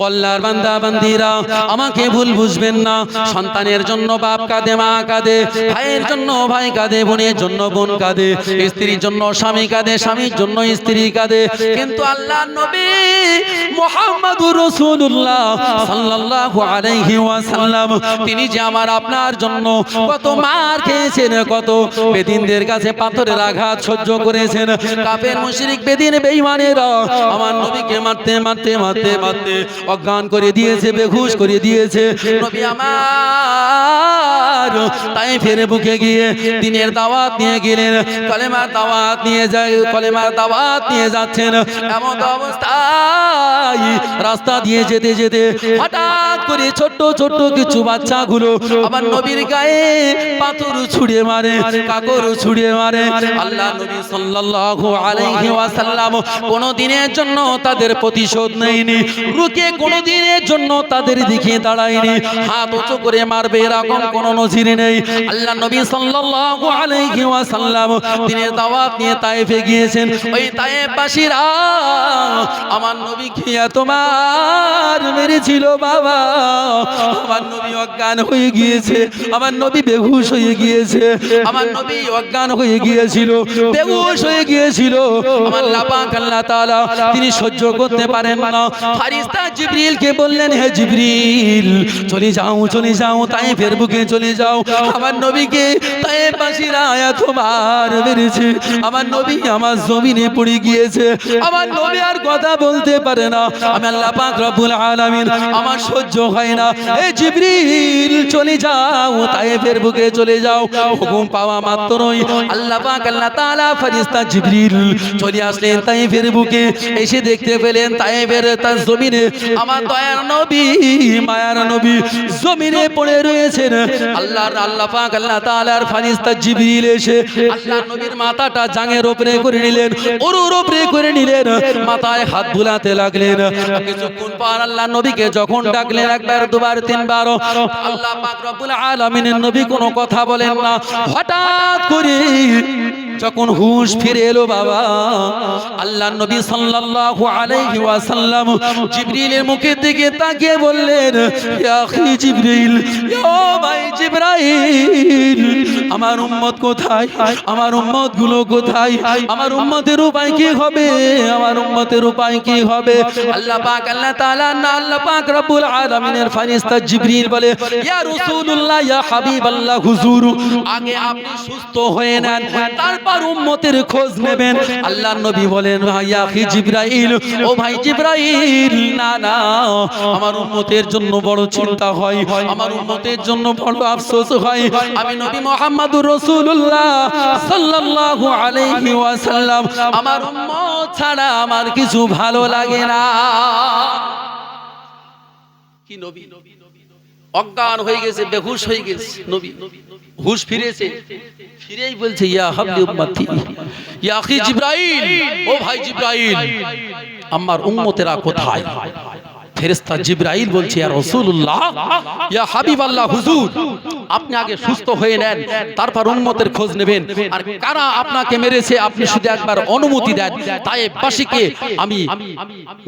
আল্লাহর বান্দা বান্দিরা, আমাকে ভুল বুঝবেন না। সন্তানের জন্য বাপ কাঁদে, মা কাঁদে, ভাইয়ের জন্য ভাই কাঁদে, বোনের জন্য বোন কাঁদে, স্ত্রীর জন্য স্বামী কাঁদে, স্বামীর জন্য স্ত্রী কাঁদে। কিন্তু আল্লাহর নবী মুহাম্মদুর রাসূলুল্লাহ সাল্লাল্লাহু আলাইহি ওয়াসাল্লাম, তিনি যে আমার আপনার জন্য কত মার খেয়েছেন, কত বেদিনদের কাছে পাথরের আঘাত সহ্য করেছেন। কাফের মুশরিক বেদিন বেঈমানেরা আমার নবীকে মারতে মারতে মারতে মারতে অজ্ঞান করে দিয়েছে, বেহুশ করে দিয়েছে। নবী আমার তায়েফের বুকে গিয়ে দ্বীনের দাওয়াত নিয়ে গেলেন, কলেমার দাওয়াত নিয়ে যায়, কলেমার দাওয়াত নিয়ে যাচ্ছেন। এমন অবস্থায় রাস্তা দিয়ে যেতে যেতে হঠাৎ করে ছোট্ট ছোট্ট কিছু বাচ্চাগুলো আবার নবীর গায়ে পাথর ছুঁড়ে মারে, কাকর ছুঁড়ে মারে। আল্লাহ নবী সাল্লাল্লাহু আলাইহি ওয়াসাল্লাম কোন দিনের জন্য তাদের প্রতিশোধ নেয়নি, রুকে কোন দিনের জন্য তাদের দিকে দাঁড়ায়নি। হাত উঁচু করে মারবে এরকম কোন নজির নেই। আল্লাহ নবী সাল্লাল্লাহু আলাইহি ওয়াসাল্লাম দ্বীনের দাওয়াত নিয়ে তায়েফে গিয়েছেন। ওই তায়েফবাসীরা আমার নবীকে এতবার মেরেছিল বাবা, আমার নবী অজ্ঞান হয়ে গিয়েছে, আমার নবী বেহুশ হয়ে গিয়েছে, আমার নবী অজ্ঞান হয়ে গিয়েছিল, বেহুশ হয়ে গিয়েছিল। আমার পাক আল্লাহ তাআলা তিনি সহ্য করতে পারেন না। ফেরেশতা জিবরিলকে বললেন, হে জিবরিল চলে যাও, চলে যাও, তায়েফের বুকে চলে যাও। আমার নবীকে তায়েফবাসীরা এতবার মেরেছে, আমার নবী আমার জমিনে পড়ে গিয়েছে, আমার নবী আর কথা বলতে পারে না। আমি আল্লাহ পাক রব্বুল আলামিন, আমার সহ্য হয় না। হে জিবরিল চলে যাও, তায়েফের বুকে চলে যাও। হুকুম পাওয়া মাত্রই আল্লাহ পাক আল্লাহ তাআলা ফেরেশতা জিবরিল চলে আসলেন তায়েফের বুকে। এসে দেখতে পেলেন তায়েফের তার জমিনে আমার দয়ার নবী, মায়ার নবী জমিনে পড়ে রয়েছেন। আল্লাহ পাক আল্লাহ তাআলার ফেরেশতা জিবরিল এসে আল্লাহ নবীর মাথাটা জাঙের উপরে করে নিলেন, ওর উপরে করে নিলেন, মাথায় হাত বুলাতে লাগলেন। কিছুক্ষণ পর আল্লাহ নবীকে যখন ডাকলেন, একবার দুবার তিনবার, আল্লাহ পাক রব্বুল আলামিনের নবী কোনো কথা বলেন না। হঠাৎ করে যখন হুঁশ ফিরে এলো বাবা, আল্লাহ নবী সাল্লাল্লাহু আলাইহি ওয়াসাল্লাম জিবরিলের মুখের দিকে তাকিয়ে বললেন, ইয়া আখি জিবরিল, ও ভাই জিবরাইল, আমার উম্মত কোথায়, আমার উম্মত গুলো কোথায়, আমার উম্মতের উপায় কি হবে, আমার উম্মতের উপায় কি হবে? আল্লাহ পাক আল্লাহ তাআলা না আল্লাহ পাক রব্বুল আলামিনের ফেরেশতা জিবরিল বলে, ইয়া রাসূলুল্লাহ, ইয়া হাবিবাল্লাহ, হুজুর আগে আপনি সুস্থ হয়ে নেন, তারপর উম্মতের খোঁজ নেবেন। আল্লাহর নবী বলেন, ইয়া আখি জিবরাইল, ও ভাই জিবরাইল, না না, আমার উম্মতের জন্য বড় চিন্তা হয়, আমার উম্মতের জন্য বড় আফসোস হয়। আমি নবী মুহাম্মদুর রাসূলুল্লাহ সাল্লাল্লাহু আলাইহি ওয়াসাল্লাম, আমার উম্মত ছাড়া আমার কিছু ভালো লাগে না। কি নবী অজ্ঞান হয়ে গেছে, বেহুশ হয়ে গেছে, নবী হুশ ফিরেছে, ফিরেই বলছে, ইয়া হাবলি উম্মতি, ইয়া আখি জিবরাইল, ও ভাই জিবরাইল, আমার উম্মতেরা কোথায়? ফেরেশতা জিবরাইল বলছে, ইয়া রাসূলুল্লাহ, ইয়া হাবিবাল্লাহ, হুজুর আপনি আগে সুস্থ হয়ে নেন, তারপর উম্মতের খোঁজ নেবেন। আর কারা আপনাকে মেরেছে আপনি শুধু একবার অনুমতি দেন, তায়েফবাসীকে আমি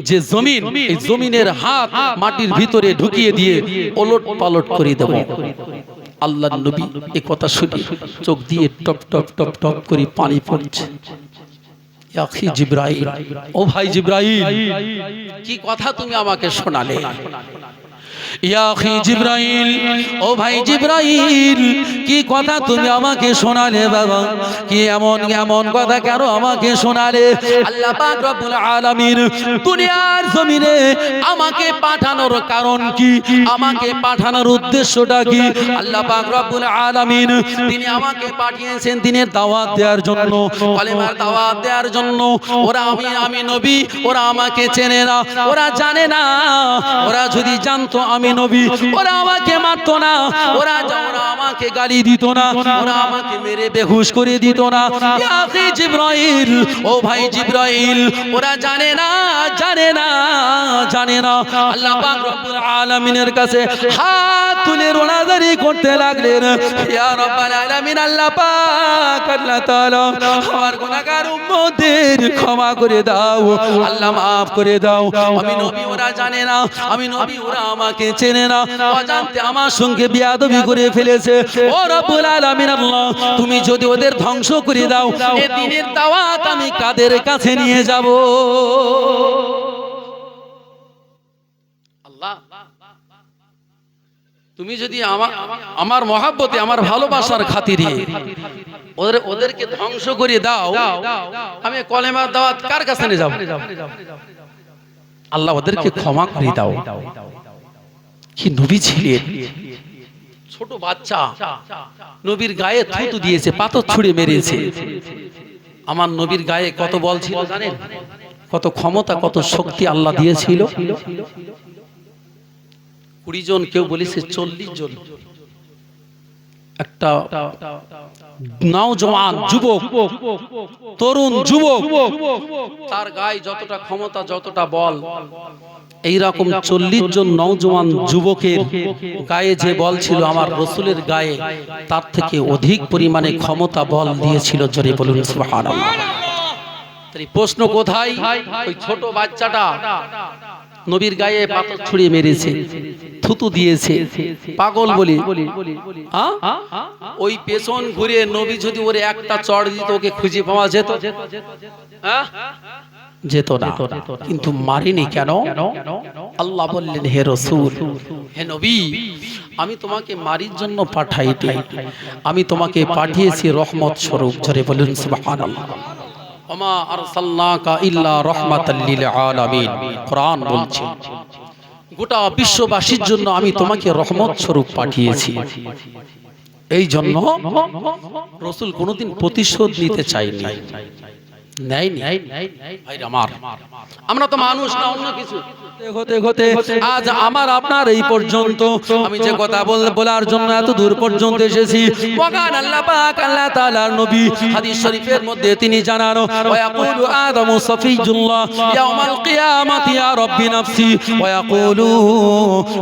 যে জমিন, এই জমিনের হাত মাটির ভিতরে ঢুকিয়ে দিয়ে ওলট পালট করে দেব। আল্লাহর নবী এই কথা শুনে চোখ দিয়ে টপ টপ টপ টপ করে পানি পড়ছে। ইয়া আখি জিবরাইল, ও ভাই জিবরাইল, কি কথা তুমি আমাকে শোনালে? ইয়া আখি জিবরাইল, ও ভাই জিবরাইল, কি কথা তুমি আমাকে শোনালে বাবা? কি এমন এমন কথা কেন আমাকে শোনালে? আল্লাহ পাক রব্বুল আলামিন দুনিয়ার জমিনে আমাকে পাঠানোর কারণ কি, আমাকে পাঠানোর উদ্দেশ্যটা কি? আল্লাহ পাক রব্বুল আলামিন তিনি আমাকে পাঠিয়েছেন দিনের দাওয়াত দেওয়ার জন্য, কালেমার দাওয়াত দেওয়ার জন্য। ওরা আমি নবী, ওরা আমাকে চেনে না, ওরা জানে না। ওরা যদি জানতো আমি নবী, ওরা আমাকে মারতো না, ওরা আমাকে গালি দিত না, ওরা আমাকে মেরে বেহুশ করে দিত না। ইয়া আখি জিবরাইল, ও ভাই জিবরাইল, ওরা জানে না, জানে না, জানে না। আল্লাহ পাক রব্বুল আলামিনের কাছে হাত তুলে রোনাজারি করতে লাগলেন, ইয়া রাব্বাল আলামিন, আল্লাহ পাক, আল্লাহ তাআলা আমার গুনাহগার উম্মতদের ক্ষমা করে দাও, আল্লাহ মাফ করে দাও। আমি নবী, ওরা জানে না আমি নবী, ওরা আমাকে চেনে না, অজান্তে আমার সঙ্গে বেয়াদবি করে ফেলেছে। ও রব্বুল আলামিন, আল্লাহ তুমি যদি ওদের ধ্বংস করে দাও, এই দ্বীনের দাওয়াত আমি কাদের কাছে নিয়ে যাব? আল্লাহ, তুমি যদি আমার মহাব্বতে, আমার ভালোবাসার খাতিরে ওদেরকে ধ্বংস করে দাও, আমি কলেমার দাওয়াত কার কাছে নিয়ে যাব? আল্লাহ ওদেরকে ক্ষমা করে দাও। কি নবী ছিলেন, ছোট বাচ্চা, নবীর গায়ে থুতু দিয়েছে, পাথর ছুঁড়ে মেরেছে। আমার নবীর গায়ে কত বল ছিল জানেন? কত ক্ষমতা, কত শক্তি আল্লাহ দিয়েছিল। 20 জন, কেউ বলেছে 40 জন। একটা নওজওয়ান যুবক, তরুণ যুবক, তার গায়ে যতটা ক্ষমতা, যতটা বল, এইরকম 40 জন নওজওয়ান যুবকের গায়ে যে বল ছিল, আমার রাসূলের গায়ে তার থেকে অধিক পরিমাণে ক্ষমতা, বল দিয়েছিল। জোরে বলুন সুবহানাল্লাহ। তাই প্রশ্ন কোথায়? ওই ছোট বাচ্চাটা নবীর গায়ে পাথর ছুঁড়ে মেরেছে, থুতু দিয়েছে, পাগল বলি। ওই পেছন ঘুরে নবী যদি ওরে একটা চড় দিত, ওকে খুঁজে পাওয়া যেত? যেত না। কিন্তু মারিনি কেন? আল্লাহ বললেন, হে রাসূল, হে নবী, আমি তোমাকে মারির জন্য পাঠাইনি, আমি তোমাকে পাঠিয়েছি রহমত স্বরূপ। জোরে বলুন সুবহানাল্লাহ। ওমা আরসালনাকা ইল্লা রাহমাতাল লিল আলামিন। কোরআন বলছে, গোটা বিশ্ববাসীর জন্য আমি তোমাকে রহমত স্বরূপ পাঠিয়েছি। এই জন্য রাসূল কোনোদিন প্রতিশোধ নিতে চাইনি, নেয়নি। ভাইরা আমার, আমরা তো মানুষ না, অন্য কিছু। হতে হতে আজ আমার আপনার এই পর্যন্ত, আমি যে কথা বলার জন্য এত দূর পর্যন্ত এসেছি, মহান আল্লাহ পাক, আল্লাহ তাআলার নবী হাদিস শরীফের মধ্যে তিনি জানানো, ওয়া ইয়াকুলু আদামু সাফিয়ুল্লাহ ইয়াউমাল কিয়ামাতি ইয়া রাব্বি নাফসি, ওয়া ইয়াকুলু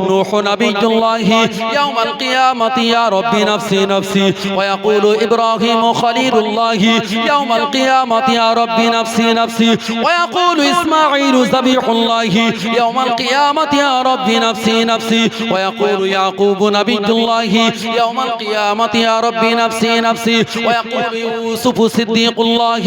নূহু নাবিয়ুল্লাহ ইয়াউমাল কিয়ামাতি ইয়া রাব্বি নাফসি নাফসি, ওয়া ইয়াকুলু ইব্রাহিমু খলিলুল্লাহ ইয়াউমাল কিয়ামাতি ইয়া রাব্বি নাফসি নাফসি, ওয়া ইয়াকুলু ইসমাঈলু যাবিহুল্লাহ يوم القيامة يا رب نفسي نفسي، ويقول يعقوب نبي الله يوم القيامة يا رب نفسي نفسي، ويقول يوسف صديق الله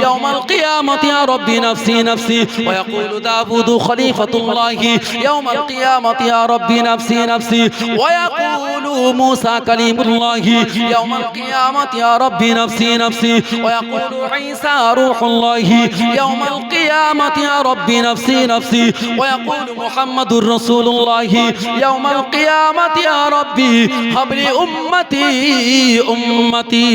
يوم القيامة يا رب نفسي نفسي، ويقول داود خليفة الله يوم القيامة يا رب نفسي نفسي، ويقول موسى كليم الله يوم القيامة يا رب نفسي نفسي، ويقول عيسى روح الله يوم القيامة يا رب نفسي نفسي، ويقول محمد رسول الله يوم القيامة يا ربي هب لي أمتي أمتي।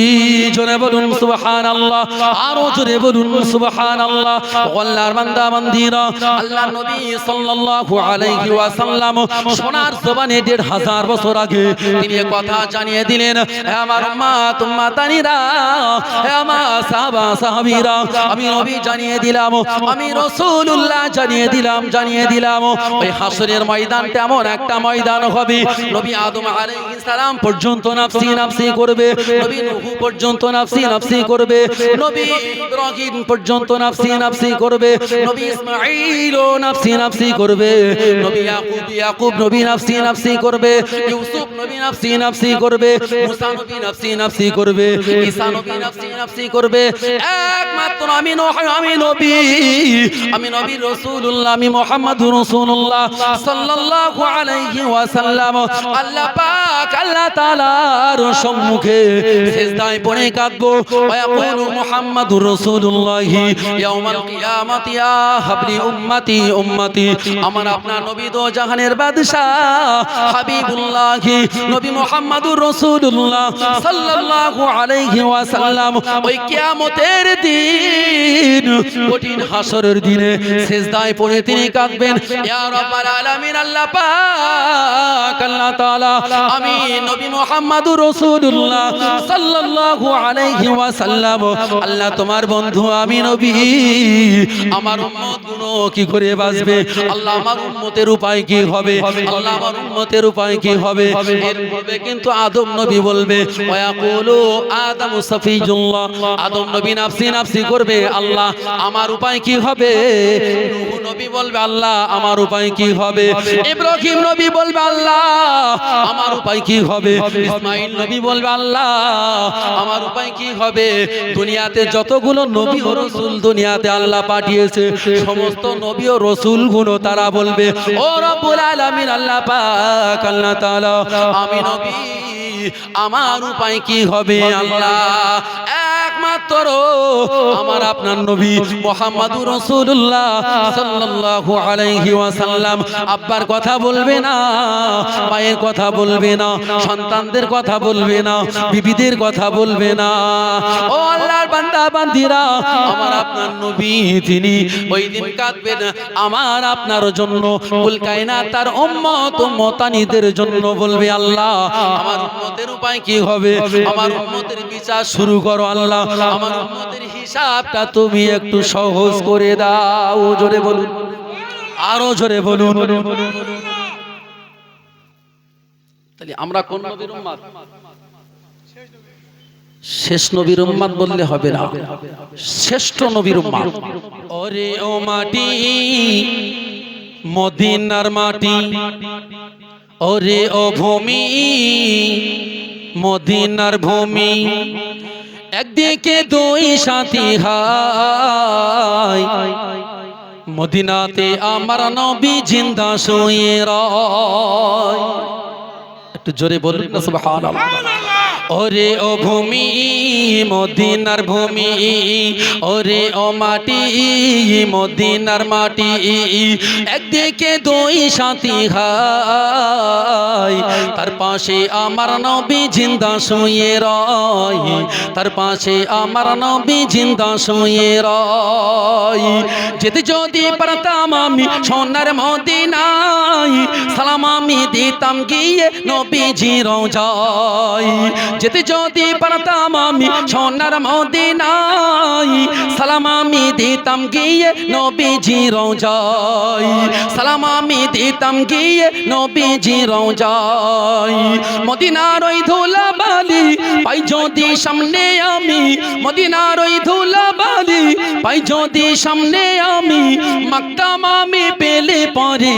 জোরে বলুন সুবহানাল্লাহ, আরো জোরে বলুন সুবহানাল্লাহ। আল্লাহর বান্দা বান্দিরা, আল্লাহর নবী সাল্লাল্লাহু আলাইহি ওয়াসাল্লাম সোনার জবানে 1500 বছর আগে তিনি কথা জানিয়ে দিলেন, হে আমার উম্মত উম্মতানিরা, হে আমার সাহাবা সাহাবীরা, আমি নবী জানিয়ে দিলাম, আমি রাসূলুল্লাহ জানিয়ে দিলাম ওই হাসরের ময়দানটা এমন একটা ময়দান হবে, নবী আদম আলাইহিস সালাম পর্যন্ত নাফসি নাফসি করবে, নবী নূহ পর্যন্ত নাফসি নাফসি করবে, নবী ইব্রাহিম পর্যন্ত নাফসি নাফসি করবে, নবী ইসমাঈল নাফসি নাফসি করবে, নবী ইয়াকুব নবী নাফসি নাফসি করবে, ইউসুফ নবী নাফসি নাফসি করবে, মুসা নবী নাফসি নাফসি করবে, ঈসা নবী নাফসি নাফসি করবে। একমাত্র আমি নবী রাসূলুল্লাহ, আমি মুহাম্মদুর রাসূলুল্লাহ সাল্লাল্লাহু আলাইহি ওয়াসাল্লাম আল্লাহ পাক, আল্লাহ তাআলার সম্মুখে সিজদায় পড়ে কাঁদবো। ওয়া ইয়াকুলু মুহাম্মাদুর রাসূলুল্লাহ ইয়াউমাল কিয়ামাতি ইয়া হাবলি উম্মতি উম্মতি। আমার আপনার নবী দো জাহানের বাদশা হাবিবুল্লাহ নবী মুহাম্মাদুর রাসূলুল্লাহ সাল্লাল্লাহু আলাইহি ওয়াসাল্লাম ওই কিয়ামতের দিন দিন, কঠিন হাসরের দিনে সিজদায় পড়ে তিনি কাঁদবেন, ইয়া রাব্বাল আলামিন, আল্লাহ পাক, আল্লাহ তাআলা, আমি নবী মুহাম্মদুর রাসূলুল্লাহ সাল্লাল্লাহু আলাইহি ওয়াসাল্লাম, আল্লাহ তোমার বন্ধু আমি নবী, আমার উম্মত গুলো কি করে বাঁচবে? আল্লাহ আমার উম্মতের উপায় কি হবে? আল্লাহ আমার উম্মতের উপায় কি হবে? এরপরে কিন্তু আদম নবী বলবে, ওয়ায়াকুলু আদম সাফিজুল্লাহ, আদম নবী নাফসি নাফসি করবে, আল্লাহ আমার উপায় কি হবে? নূহ নবী বলবে, আল্লাহ আমার উপায় কি হবে? ইব্রাহিম নবী বলবে, আল্লাহ আমার উপায় কি হবে? ইসমাঈল নবী বলবে, আল্লাহ আমার উপায় কি হবে? দুনিয়াতে যতগুলো নবী ও রাসূল দুনিয়াতে আল্লাহ পাঠিয়েছে, সমস্ত নবী ও রাসূল গুলো তারা বলবে, ও রব্বুল আলামিন, আল্লাহ পাক, আল্লাহ তাআলা, আমি নবী, আমার উপায় কি হবে? আল্লাহ একমাত্র আমার আপনার নবী মুহাম্মদুর রাসূলুল্লাহ সাল্লাল্লাহু আলাইহি ওয়াসাল্লাম আব্বার কথা বলবে না, মায়ের কথা বলবে না, সন্তানদের কথা বলবে না, বিবিদের কথা বলবে না। ও আল্লাহর বান্দা বান্দিরা, আমার আপনার নবী তিনি ওই দিন কাঁদবেন আমার আপনার জন্য, কুল কায়নাত তার উম্মত উম্মতানিদের জন্য বলবে, আল্লাহ আমার উম্মতের উপায় কি হবে? আমার উম্মতের বিচার শুরু করো আল্লাহ, আমার উম্মতের হিসাবটা তুমি একটু সহজ করে দাও। জোরে বলুন, আরো জোরে বলুন। তাহলে আমরা কোন নবীর উম্মত? শেষ নবীর উম্মত বললে হবে না, শ্রেষ্ঠ নবীর উম্মত। ওরে ও মাটি, মদিনার মাটি, ওরে ও ভূমি, মদিনার ভূমি, একদিকে দুই সাথী হায়, মদিনাতে আমার নবী জিন্দা শুয়ে রয়। একটু জোরে বলুন না সুবহানাল্লাহ। ওরে ও ভূমি, মদিনার ভূমি, ওরে ও মাটি, মদিনার মাটি, একদিকে দুই সাথী হায়, তার পাশে আমার নবী জিন্দা শুয়ে রয়, তার পাশে আমার নবী জিন্দা শুয়ে রয়। যেতে যদি পারতাম আমি সোনার মদিনায়, সালাম আমি দিতাম গিয়ে নবীজির রওজায়। যেতে যদি পারতাম আমি সোনার মদিনায়, সালাম আমি দিতাম গিয়ে নবীজির রওজায়, সালাম আমি দিতাম গিয়ে নবীজির রওজায়। মদিনার ওই ধুলাবালি পাই যদি সামনে আমি, মদিনার ওই ধুলাবালি পাই যদি সামনে আমি, মাকদাম আমি পেলে পরে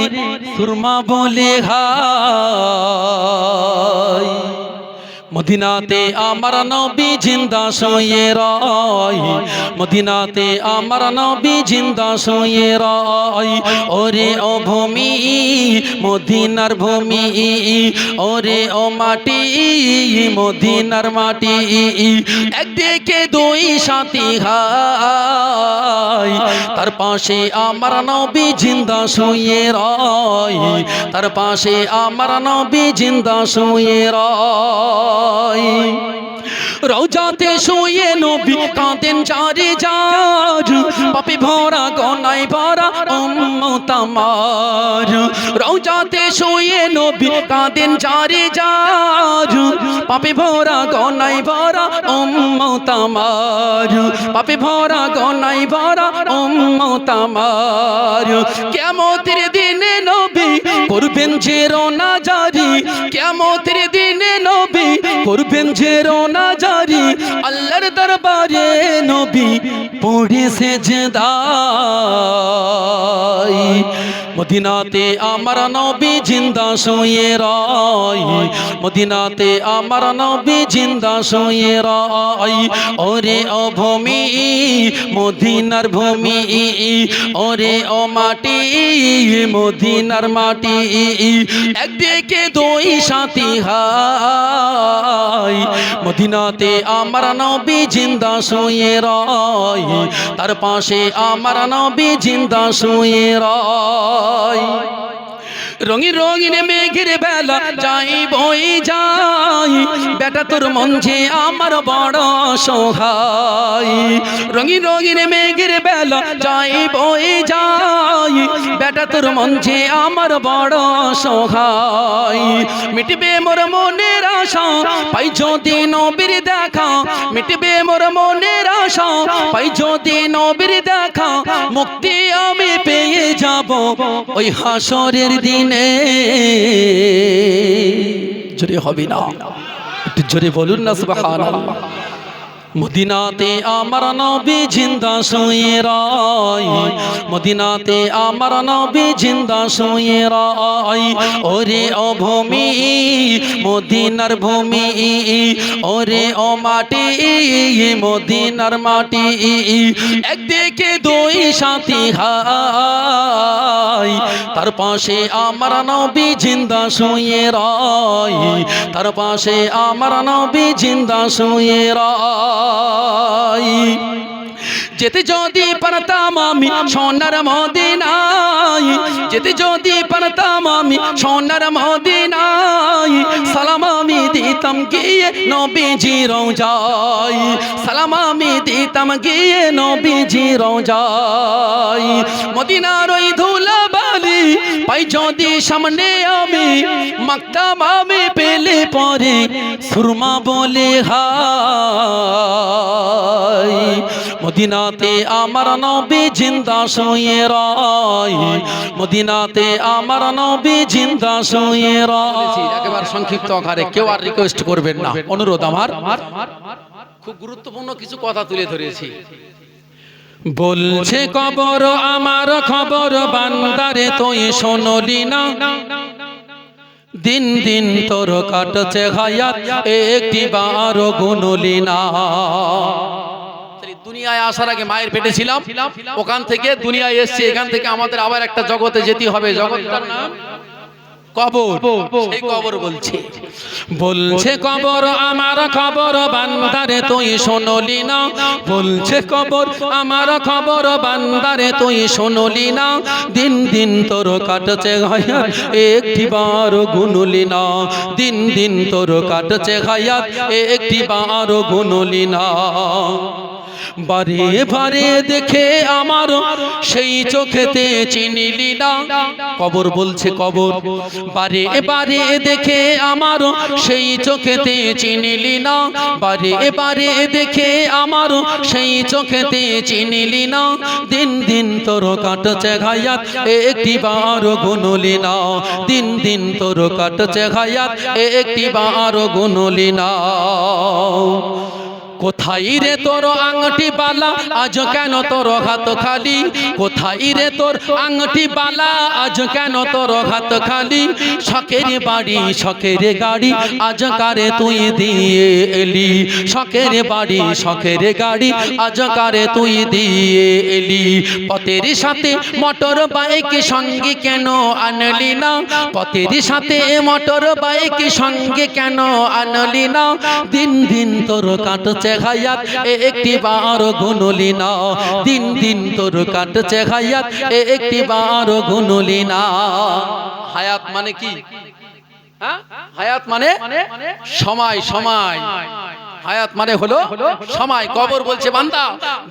সুরমা বলে হায়। মদিনাতে আমার নবী জিন্দা শুয়ে রয়, মদিনাতে আমার নবী জিন্দা শুয়ে রয়। ওরে ও ভূমি, মদিনার ভূমি, ওরে ও মাটি, মদিনার মাটি, একদিকে দুই সাথী হায়, তার পাশে আমার নবী জিন্দা শুয়ে রয়, তার পাশে আমার নবী জিন্দা শুয়ে রয়। রওজাতে শুয়ে নবী কাঁদেন জারে জার, পাপে ভরা গনায় ভরা উম্মত আমার। রওজাতে শুয়ে নবী কাঁদেন জারে জার, পাপে ভরা গনায় ভরা উম্মত আমার, পাপে ভরা গনায় ভরা উম্মত আমার। কিয়ামতের দিনে নবী করবেন যে রোনা জারি, কিয়ামতের দিনে নবী করবেন যে রোনা জারি, আল্লাহর দরবারে নবী পড়ে সেজদায়। মদিনাতে আমার নবী জিন্দা শুয়ে রয়, মদিনাতে আমার নবী জিন্দা শুয়ে রয়। ওরে ও ভূমি, মদিনার ভূমি, ওরে ও মাটি, মদিনার মাটি, একদিকে দুই সাথী হায়, মদিনাতে আমার নবী জিন্দা শুয়ে রয়, তার পাশে আমার নবী জিন্দা শুয়ে রয়। রঙিন রঙিন মেঘের বেলা যাই বই যাই বেটা তোর মন যে আমার বড় সহায় রঙিন রঙিন মেঘের বেলা যাই বই যাই বেটা তোর মন যে আমার বড় সহায় মিটবে মোর মনের আশা পাই যদি নবীর দেখা মিটবে মোর মনের আশা পাই যদি নবীর দেখা মুক্তি আমি পেয়ে যাব ওই হাসরের দিনে জোরে হবে না একটু জোরে বলুন না সুবহানাল্লাহ মদিনাতে আমার নবী জিন্দা শুয়ে রয় মদিনাতে আমার নবী জিন্দা শুয়ে রয় ওরে ও ভূমি মদিনার ভূমি ওরে ও মাটি মদিনার মাটি একদিকে দুই সাথী হাই তার পাশে আমার নবী জিন্দা শুয়ে রয় তার পাশে আমার নবী জিন্দা শুয়ে রয় যেতে যদি পারতাম আমি সোনার মদিনায় যেতে যদি পারতাম আমি সোনার মদিনায় সালাম আমি দিতাম গিয়ে নবীজি রওজায় সালাম আমি দিতাম গিয়ে নবীজি রওজায় মদিনার ওই ধুলাবালি পাই যদি সামনে আমি মাকতাম আমি পেলে পরে সুরমা বলে হায় মদিনাতে আমার নবী জিন্দা শুয়ে রয় মদিনাতে আমার নবী জিন্দা শুয়ে রয় একেবারে সংক্ষিপ্ত আকারে কেউ আর রিকোয়েস্ট করবেন না অনুরোধ আমার খুব গুরুত্বপূর্ণ কিছু কথা তুলে ধরেছি বলছে কবর আমার খবর বান্দারে তুই শুনলি না দিন দিন তোর কাটছে হায়াত একটি বারো গুনলি না দুনিয়ায় আসার আগে মায়ের পেটে ছিলাম ওখান থেকে দুনিয়ায় এসেছি এখান থেকে আমাদের আবার একটা জগতে যেতে হবে জগৎটার নাম কবর সেই কবর বলছে বলছে কবর আমার খবর বান্দারে তুই শুনলি না বলছে কবর আমার খবর বান্দারে তুই শুনলি না দিন দিন তোর কাটছে হায়াত একটি বার গুনলি না দিন দিন তোর কাটছে হায়াত একটি বার গুনলি না বারে বারে দেখে আমার সেই চোখেতে চিনিলি না কবর বলছে কবর বারে বারে দেখে আমার সেই চোখেতে চিনিলি না বারে বারে দেখে আমার সেই চোখেতে চিনিলি না দিন দিন তোর কাটছে হায়াত একটি বার গুনলি না দিন দিন তোর কাটছে হায়াত একটি বার গুনলি না কোথায় রে তোর আংটি বালা আজ কেন তোর হাত খালি কোথায় রে তোর আংটি বালা আজ কেন তোর হাত খালি শখের বাড়ি শখের গাড়ি আজ কারে তুই দিয়ে এলি শখের বাড়ি শখের গাড়ি আজ কারে তুই দিয়ে এলি পথের সাথে মোটর বাইক সঙ্গে কেন আনলি না পথের সাথে মোটর বাইক সঙ্গে কেন আনলি না দিন দিন তোর কাটছে হায়াত একটি বার গুনলি না দিন দিন তোর কাটছে হায়াত একটি বার গুনলি না হায়াত মানে কি হায়াত মানে সময় সময় হায়াত মানে হলো সময় কবর বলছে বান্দা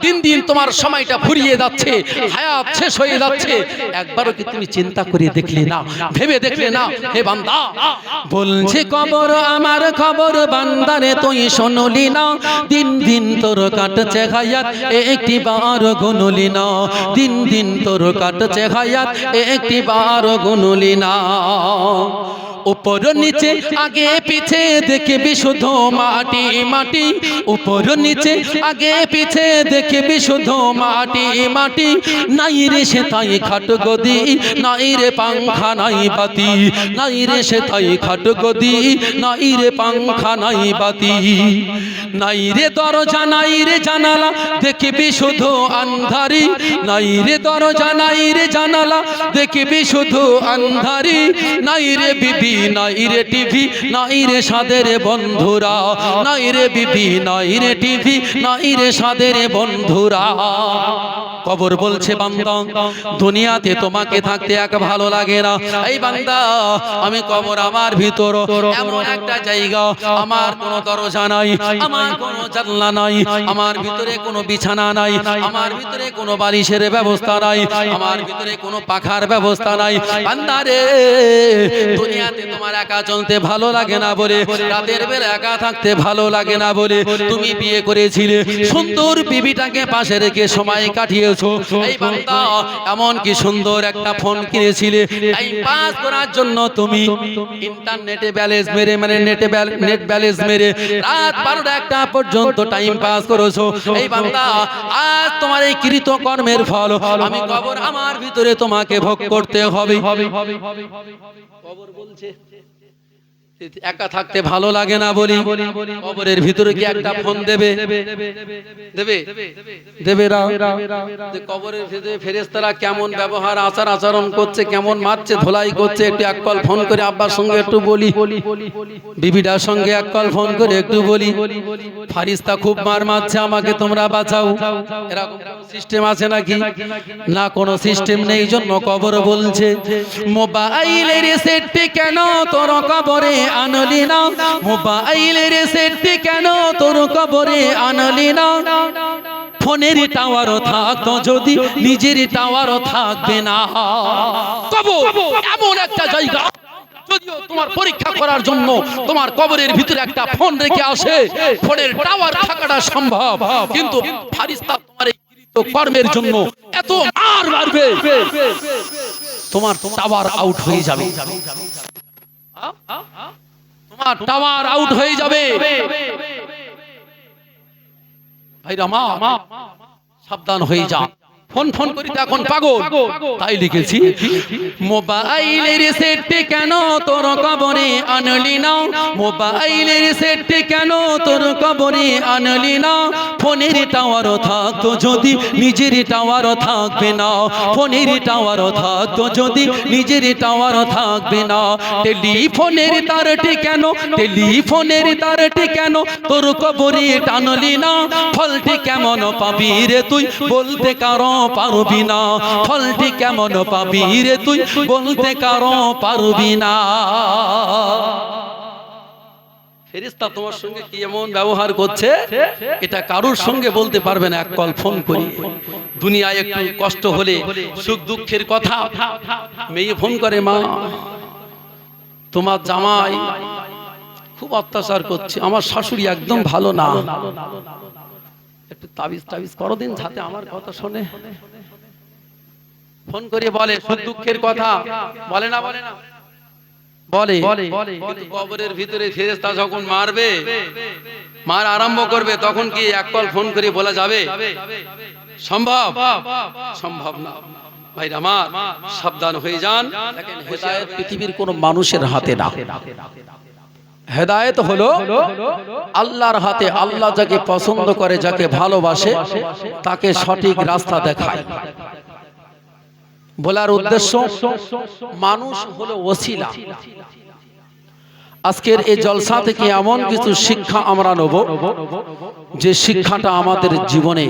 দিন দিন তোমার সময়টা ফুরিয়ে যাচ্ছে হায়াত শেষ হয়ে যাচ্ছে একবারও কি তুমি চিন্তা করে দেখলে না ভেবে দেখলে না হে বান্দা বলছে কবর আমার খবর বান্দারে তুই শুনলি না দিন দিন তোর কাটছে হায়াত একটি বার গুনলি না দিন দিন তোর কাটছে হায়াত একটি বার গুনলি না উপর নিচে আগে পিছে দেখবি শুধু মাটি মাটি উপর নিচে আগে পিছে দেখবি শুধু মাটি মাটি নাই রে সে তাই খাট গদি নাই রে পাংখা নাই বাতি নাই রে সে তাই খাট গদি নাই রে পাংখা নাই বাতি নাই রে দরজা নাই রে জানালা দেখবি শুধু আন্ধারি নাই রে দরজা নাই রে জানালা দেখবি শুধু আন্ধারি নাই রে বিবি নাই রে টিভি নাই রে সাদের বন্ধুরা নাই রে বিবি নাই রে টিভি নাই রে সাদের বন্ধুরা কবর বলছে বান্দা দুনিয়াতে তোমাকে থাকতে এক ভালো লাগে না, এই বান্দা আমি কবর আমার ভিতর এমন একটা জায়গা, আমার কোনো দরজা নাই, আমার কোনো জানলা নাই, আমার ভিতরে কোনো বিছানা নাই, আমার ভিতরে কোনো বালিশের ব্যবস্থা নাই, আমার ভিতরে কোনো পাখার ব্যবস্থা নাই। বান্দা রে দুনিয়াতে তোমার একা চলতে ভালো লাগে না বলে, রাতের বেলা একা থাকতে ভালো লাগে না বলে তুমি বিয়ে করেছিলে, সুন্দর বিবিটাকে পাশে রেখে সময় কাটিয়েছো। এই বান্দা এমন কি সুন্দর একটা ফোন কিনেছিলে, টাইম পাস করার জন্য তুমি ইন্টারনেটে ব্যালেন্স মেরে মানে নেট ব্যালেন্স মেরে রাত 12টা পর্যন্ত টাইম পাস করেছো। এই বান্দা আজ তোমার এই কৃত কর্মের ফল আমি কবর আমার ভিতরে তোমাকে ভোগ করতে হবে। কবর বলছে একা থাকতে ভালো লাগে না বলি কবরের ভিতরে কি একটা ফোন দেবে দেবে দেবে না? কবরের ভিতরে ফেরেশতারা কেমন ব্যবহার আচার আচরণ করছে, কেমন মারছে ধোলাই করছে, একটু এক কল ফোন করে আব্বার সঙ্গে একটু বলি, বিবিটার সঙ্গে এক কল ফোন করে একটু বলি, ফারিস্তা খুব মার মারছে আমাকে তোমরা বাঁচাও, এরকম সিস্টেম আছে নাকি? না, কোনো সিস্টেম নেই। জন্য কবর বলছে মোবাইলের সেটটি কেন তোর কবরে আনলি না, মোবাইলের সেটটি কেন তোর কবরে আনলি না, ফোনের টাওয়ারও থাকতো যদি নিজের টাওয়ারও থাকবে না। কবর এমন একটা জায়গা, যদিও তোমার পরীক্ষা করার জন্য তোমার কবরের ভিতরে একটা ফোন রেখে আসে, ফোনের টাওয়ার থাকাটা সম্ভব, কিন্তু ফারিস্তা তোমার এই কর্মের জন্য এত মার মারবে তোমার টাওয়ার আউট হয়ে যাবে, তোমার টাওয়ার আউট হয়ে যাবে। ভাইরা মা সাবধান হয়ে যা, ফোন ফোন করি তো এখন পাগল, তাই লিখেছি মোবাইলের সেটটি কেন তোর কবরে আনলি না, মোবাইলের সেটটি কেন তোর কবরে আনলি না, ফোনের টাওয়ারও থাকতো যদি নিজের টাওয়ারও থাকবে না, ফোনের টাওয়ারও থাকতো যদি নিজের টাওয়ারও থাকবে না, টেলিফোনের তারটি কেন, টেলিফোনের তারটি কেন তোর কবরে টানলি না, ফলটি কেমন পাবি রে তুই বলতে কারো পারবি না, ফলটি কেমন পাবি রে তুই বলতে কারো পারবি না। ফেরেশতা তোমার সঙ্গে কি এমন ব্যবহার করছে এটা কারোর সঙ্গে বলতে পারবে না। এক কল ফোন করি, দুনিয়ায় একটু কষ্ট হলে সুখ দুঃখের কথা মেয়ে ফোন করে, মা তোমার জামাই খুব অত্যাচার করছে, আমার শাশুড়ি একদম ভালো না, একটু তাবিজ টাবিজ করো দিন যাতে আমার কথা শোনে। ফোন করে বলে সুখ দুঃখের কথা, বলে না বলে না বলে, কিন্তু কবরের ভিতরে ফেরেশতা যখন মারবে, মার আরম্ভ করবে, তখন কি এক কল ফোন করে বলা যাবে? সম্ভব? সম্ভব না। ভাইরা আমার সাবধান হয়ে যান। দেখেন হেদায়েত পৃথিবীর কোন মানুষের হাতে না, হেদায়েত হলো আল্লাহর হাতে। আল্লাহ যাকে পছন্দ করে, যাকে ভালোবাসে, তাকে সঠিক রাস্তা দেখায়। বলার উদ্দেশ্য মানুষ হলো ওসিলা। আজকের এই জলসা থেকে এমন কিছু শিক্ষা আমরা নেব যে শিক্ষাটা আমাদের জীবনে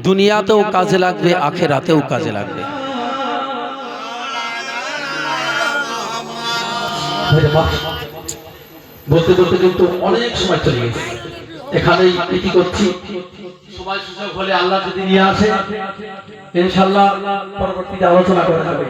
দুনিয়াতেও কাজে লাগবে, আখিরাতেও কাজে লাগবে। বলতে বলতে কিন্তু অনেক সময় চলে গেছে, এখানেই কি করছি, সময় সুযোগ হলে আল্লাহ যদি নিয়ে আসে ইনশাআল্লাহ পরবর্তীতে আলোচনা করা যাবে।